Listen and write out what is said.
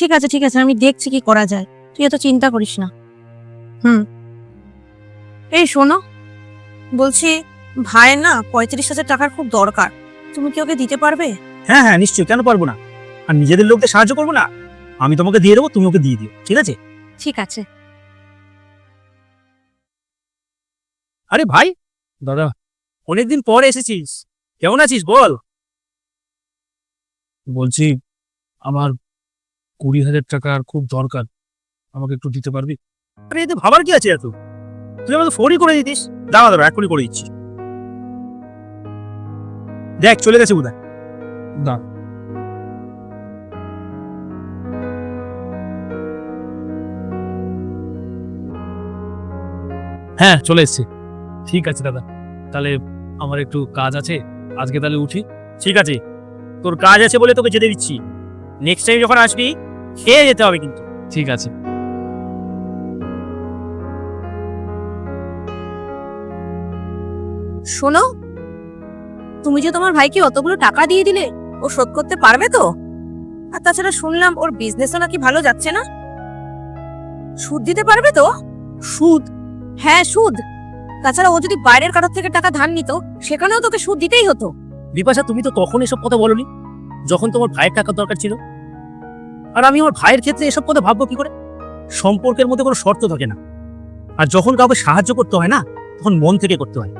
ঠিক আছে ঠিক আছে, আমি দেখছি কি করা যায়, তুই এত চিন্তা করিস না। এই শোনো, বলছি ভাইয়ের না 35,000 টাকার খুব দরকার, তুমি কি ওকে দিতে পারবে? হ্যাঁ হ্যাঁ নিশ্চয়ই, কেন পারবো না। আর নিজেদের লোকদের সাহায্য করবো না? আমি তোমাকে দিয়ে দেবো, তুমি ওকে দিয়ে দিও, ঠিক আছে? ঠিক আছে। আরে ভাই, দাদা, অনেকদিন পরে এসেছিস, কেমন আছিস বল? বলছি আমার 20,000 টাকার খুব দরকার, আমাকে একটু দিতে পারবি? আরে এতে ভাবার কি আছে এত, তুই আমাকে ফোনই করে দিতিস। দাঁড়া দাঁড়া, এখনই করে দিচ্ছি। দেখ চলে গেছে বোধহয়। দাঁড়া। হ্যাঁ চলে এসছে। ঠিক আছে দাদা, তাহলে আমার একটু কাজ আছে, আজকে তাহলে উঠি। ঠিক আছে, তোর কাজ আছে বলে তোকে যেতে দিচ্ছি, নেক্সট টাইম যখন আসবি খেয়ে যেতে হবে কিন্তু। ঠিক আছে। শোনো, তুমি যে তোমার ভাইকে অতগুলো টাকা দিয়ে দিলে, ও শোধ করতে পারবে তো? আর তাছাড়া শুনলাম ওর বিজনেসও নাকি ভালো যাচ্ছে না, সুদ দিতে পারবে তো? সুদ? হ্যাঁ সুদ। তাছাড়া ও যদি বাইরের কারোর থেকে টাকা ধার নিত, সেখানেও তোকে সুদ দিতেই হতো। বিপাশা, তুমি তো তখন এসব কথা বলনি, যখন তোমার ভাইয়ের টাকার দরকার ছিল। আর আমি আমার ভাইয়ের ক্ষেত্রে এসব কথা ভাববো কি করে? সম্পর্কের মধ্যে কোনো শর্ত থাকে না, আর যখন কাউকে সাহায্য করতে হয় না, তখন মন থেকে করতে হয়।